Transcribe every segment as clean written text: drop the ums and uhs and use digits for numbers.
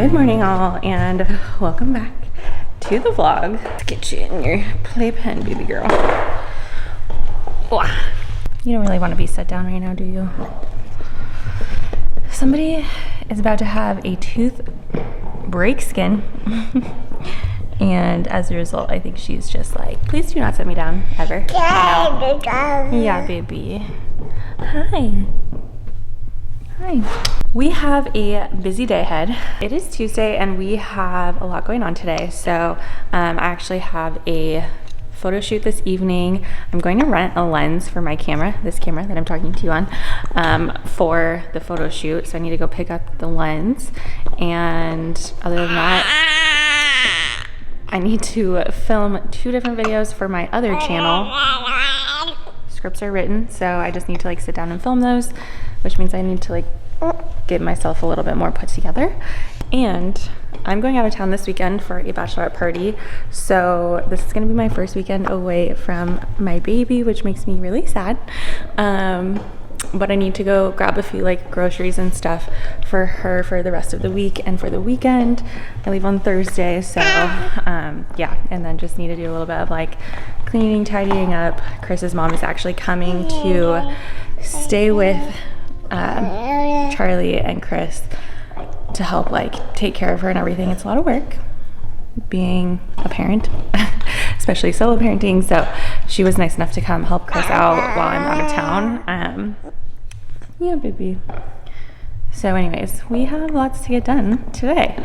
Good morning all, and welcome back to the vlog. Let's get you in your playpen, baby girl. Oh, you don't really want to be set down right now, do you? Somebody is about to have a tooth break skin. And as a result, I think she's just like, please do not set me down, ever. No. Yeah, baby. Hi. Hi. We have a busy day ahead. It is Tuesday and we have a lot going on today. So I actually have a photo shoot this evening. I'm going to rent a lens for my camera, this camera that I'm talking to you on, for the photo shoot. So I need to go pick up the lens. And other than that, I need to film 2 different videos for my other channel. Scripts are written, so I just need to like sit down and film those, which means I need to like get myself a little bit more put together. And I'm going out of town this weekend for a bachelorette party, so this is going to be my first weekend away from my baby, which makes me really sad. But I need to go grab a few like groceries and stuff for her for the rest of the week and for the weekend. I leave on Thursday, so yeah, and then just need to do a little bit of like cleaning, tidying up. Chris's mom is actually coming to stay with Charlie and Chris to help like take care of her and everything. It's a lot of work being a parent, especially solo parenting, so she was nice enough to come help Chris out while I'm out of town. Yeah, baby. So anyways, we have lots to get done today.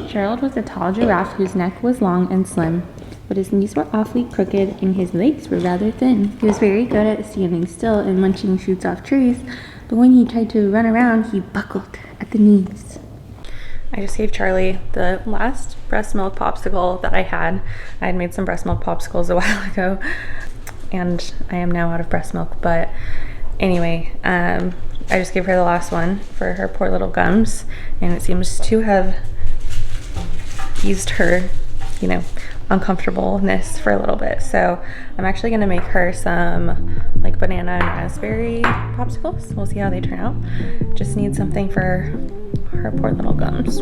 Gerald was a tall giraffe whose neck was long and slim, but his knees were awfully crooked and his legs were rather thin. He was very good at standing still and munching shoots off trees, but when he tried to run around, he buckled at the knees. I just gave Charlie the last breast milk popsicle that I had. I had made some breast milk popsicles a while ago, and I am now out of breast milk, but anyway, I just gave her the last one for her poor little gums, and it seems to have eased her, you know, uncomfortableness for a little bit. So I'm actually gonna make her some like banana and raspberry popsicles. We'll see how they turn out. Just need something for her poor little gums.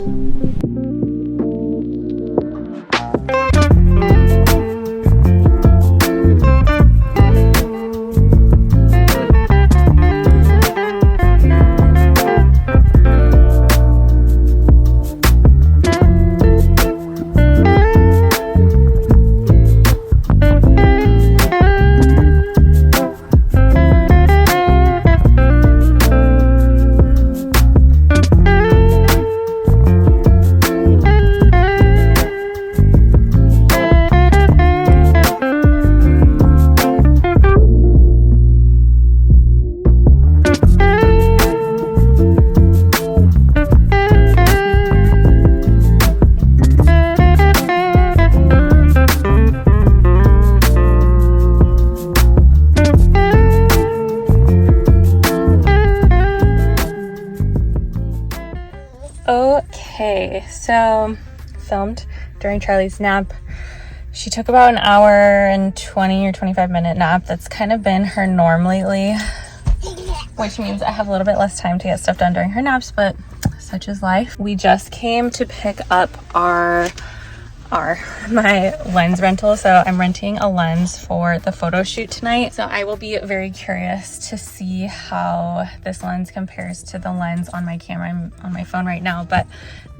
Okay, so filmed during Charlie's nap. She took about an hour and 20 or 25 minute nap. That's kind of been her norm lately, which means I have a little bit less time to get stuff done during her naps, but such is life. We just came to pick up my lens rental. So I'm renting a lens for the photo shoot tonight. So I will be very curious to see how this lens compares to the lens on my camera. I'm on my phone right now, but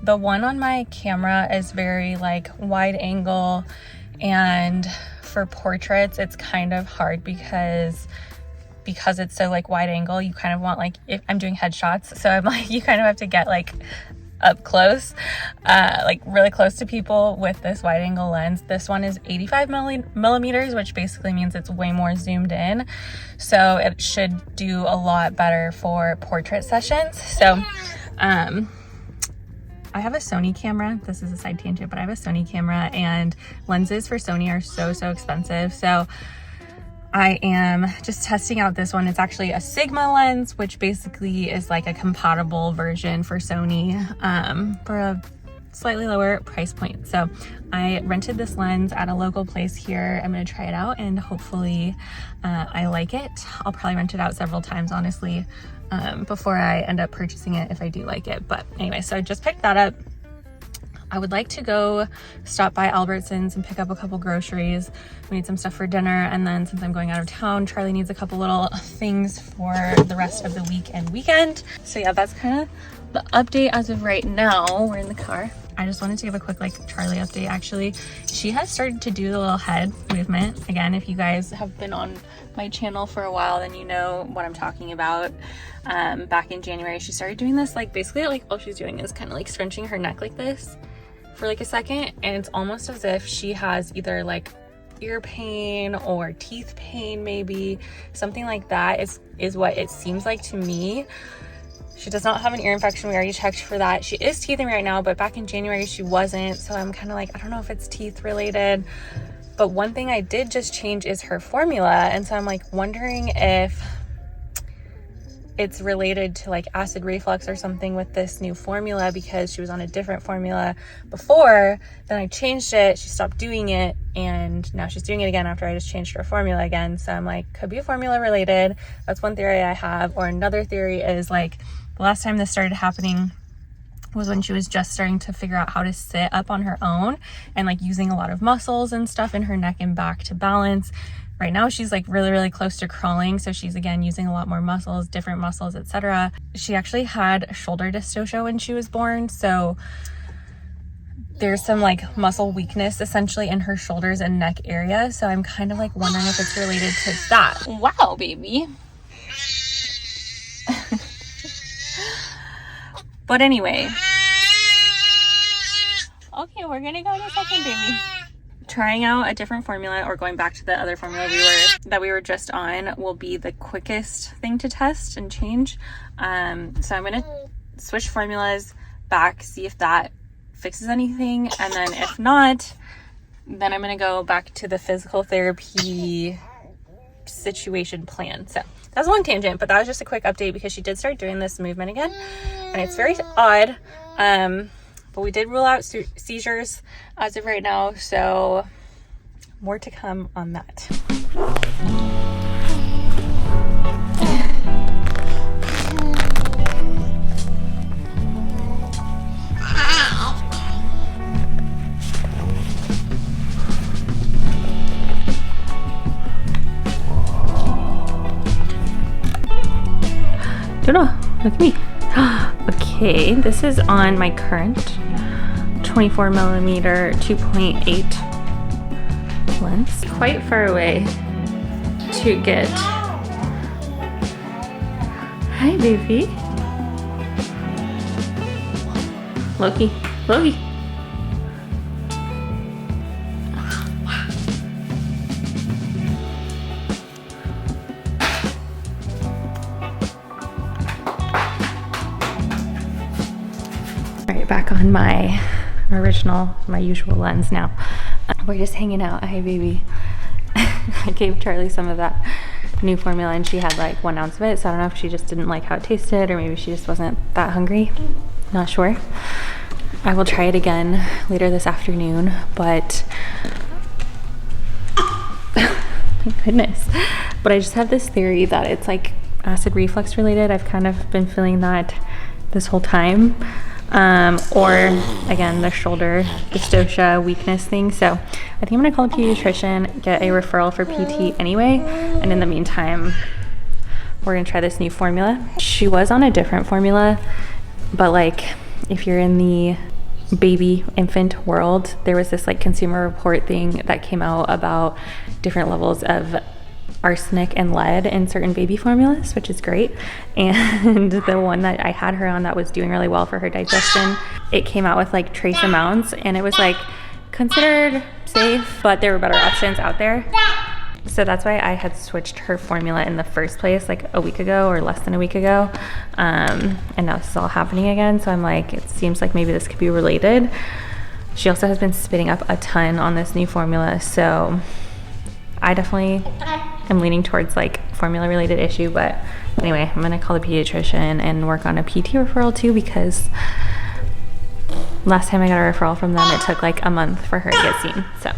the one on my camera is very like wide angle, and for portraits it's kind of hard because it's so like wide angle. You kind of want like, if I'm doing headshots, so I'm like, you kind of have to get like up close, like really close to people with this wide angle lens. This one is 85 millimeters, which basically means it's way more zoomed in, so it should do a lot better for portrait sessions. So I have a Sony camera. This is a side tangent, but I have a Sony camera, and lenses for Sony are so expensive. So I am just testing out this one. It's actually a Sigma lens, which basically is like a compatible version for Sony for a slightly lower price point. So I rented this lens at a local place here. I'm gonna try it out and hopefully I like it. I'll probably rent it out several times, honestly, before I end up purchasing it if I do like it. But anyway, so I just picked that up. I would like to go stop by Albertsons and pick up a couple groceries. We need some stuff for dinner, and then since I'm going out of town, Charlie needs a couple little things for the rest of the week and weekend. So yeah, that's kind of the update as of right now. We're in the car. I just wanted to give a quick like Charlie update. Actually, she has started to do the little head movement again. If you guys have been on my channel for a while, then you know what I'm talking about. Back in January, she started doing this, like basically like all she's doing is kind of like scrunching her neck like this for like a second, and it's almost as if she has either like ear pain or teeth pain, maybe something like that is what it seems like to me. She does not have an ear infection. We already checked for that. She is teething right now, but back in January she wasn't, so I'm kind of like, I don't know if it's teeth related. But one thing I did just change is her formula, and so I'm like wondering if it's related to like acid reflux or something with this new formula, because she was on a different formula before. Then I changed it, she stopped doing it, and now she's doing it again after I just changed her formula again. So I'm like, could be formula related. That's one theory I have. Or another theory is like, the last time this started happening was when she was just starting to figure out how to sit up on her own and like using a lot of muscles and stuff in her neck and back to balance. Right now she's like really close to crawling, so she's again using a lot more muscles, different muscles, etc. She actually had shoulder dystocia when she was born, so there's some like muscle weakness essentially in her shoulders and neck area. So I'm kind of like wondering if it's related to that. Wow, baby. But anyway, okay, we're gonna go in a second, baby. Trying out a different formula or going back to the other formula we were just on will be the quickest thing to test and change. So I'm gonna switch formulas back, see if that fixes anything, and then if not, then I'm gonna go back to the physical therapy situation plan. So that's a long tangent, but that was just a quick update because she did start doing this movement again, and it's very odd. But we did rule out seizures as of right now, so more to come on that. Doodle, look at me. Okay, this is on my current 24 millimeter 2.8 lens. Quite far away to get. Hi, baby. Loki. Right, back on my usual lens now. We're just hanging out. Hi, baby. I gave Charlie some of that new formula and she had like 1 ounce of it, so I don't know if she just didn't like how it tasted or maybe she just wasn't that hungry. Not sure. I will try it again later this afternoon, but my goodness. But I just have this theory that it's like acid reflux related. I've kind of been feeling that this whole time. Or again, the shoulder dystocia weakness thing. So I think I'm gonna call a pediatrician, get a referral for PT anyway, and in the meantime we're gonna try this new formula. She was on a different formula, but like if you're in the baby infant world, there was this like consumer report thing that came out about different levels of arsenic and lead in certain baby formulas, which is great. And the one that I had her on that was doing really well for her digestion, it came out with like trace amounts, and it was like considered safe, but there were better options out there. So that's why I had switched her formula in the first place like a week ago or less than a week ago. And now this is all happening again. So I'm like, it seems like maybe this could be related. She also has been spitting up a ton on this new formula. So I definitely am leaning towards like formula related issue. But anyway, I'm gonna call the pediatrician and work on a PT referral too, because last time I got a referral from them, it took like a month for her to get seen. So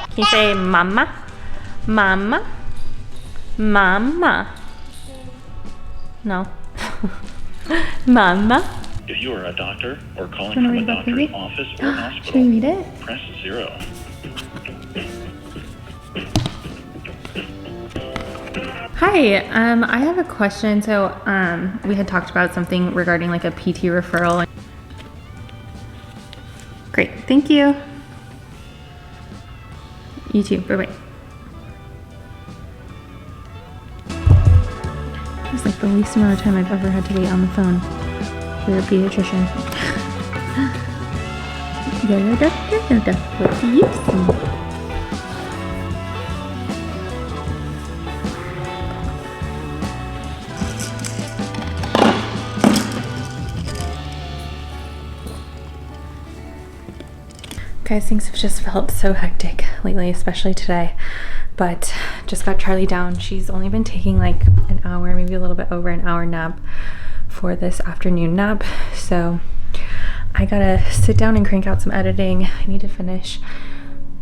can you say mama? Mama? Mama. No. Mama. If you are a doctor or calling from a doctor's office or hospital, should we read it? press 0. Hi, I have a question. So, we had talked about something regarding like a PT referral. Great, thank you. You too, bye-bye. It's like the least amount of time I've ever had to wait on the phone for a pediatrician. What do you see? Guys, things have just felt so hectic lately, especially today, but just got Charlie down. She's only been taking like an hour, maybe a little bit over an hour nap for this afternoon nap, so I gotta sit down and crank out some editing. I need to finish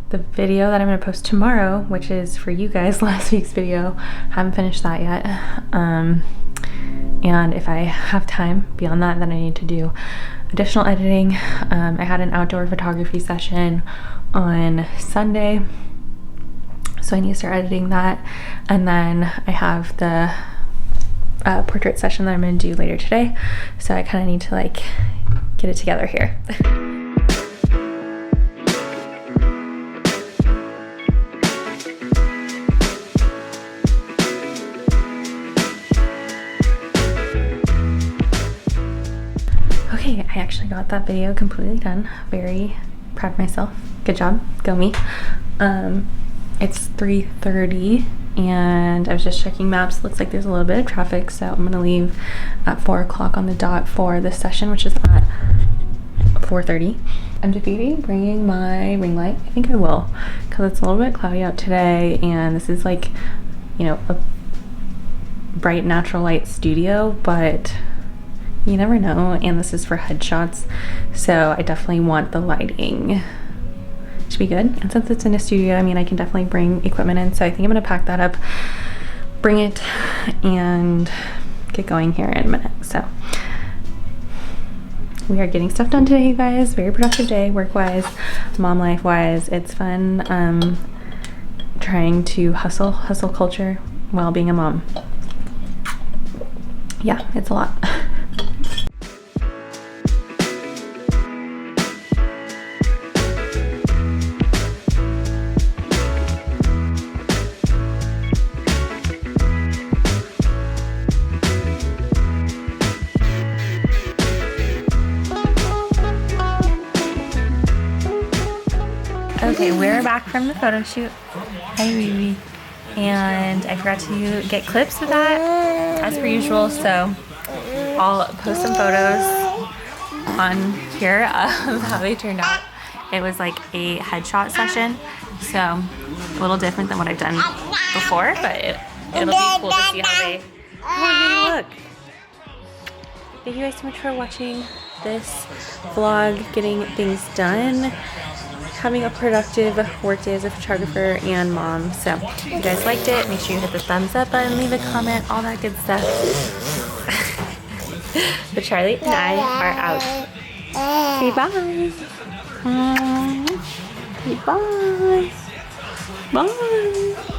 the video that I'm gonna post tomorrow, which is for you guys, last week's video. Haven't finished that yet. And if I have time beyond that, then I need to do additional editing. I had an outdoor photography session on Sunday, so I need to start editing that. And then I have the portrait session that I'm gonna do later today, so I kind of need to like get it together here. Okay, I actually got that video completely done. Very proud of myself. Good job, go me. It's 3:30 and I was just checking maps. Looks like there's a little bit of traffic, so I'm gonna leave at 4 o'clock on the dot for this session, which is at 4:30. I'm debating bringing my ring light. I think I will, because it's a little bit cloudy out today, and this is like, you know, a bright natural light studio, but you never know, and this is for headshots, so I definitely want the lighting to be good. And since it's in a studio, I mean, I can definitely bring equipment in, so I think I'm gonna pack that up, bring it, and get going here in a minute. So we are getting stuff done today, you guys. Very productive day, work-wise, mom life-wise. It's fun trying to hustle culture while being a mom. Yeah, it's a lot. Okay, we're back from the photo shoot. Hi, Riri. And I forgot to get clips of that, as per usual, so I'll post some photos on here of how they turned out. It was like a headshot session, so a little different than what I've done before, but it'll be cool to see how they look. Thank you guys so much for watching this vlog, getting things done, having a productive work day as a photographer and mom. So if you guys liked it, make sure you hit the thumbs up button, leave a comment, all that good stuff. But Charlie and I are out. Say bye. Say bye. Bye.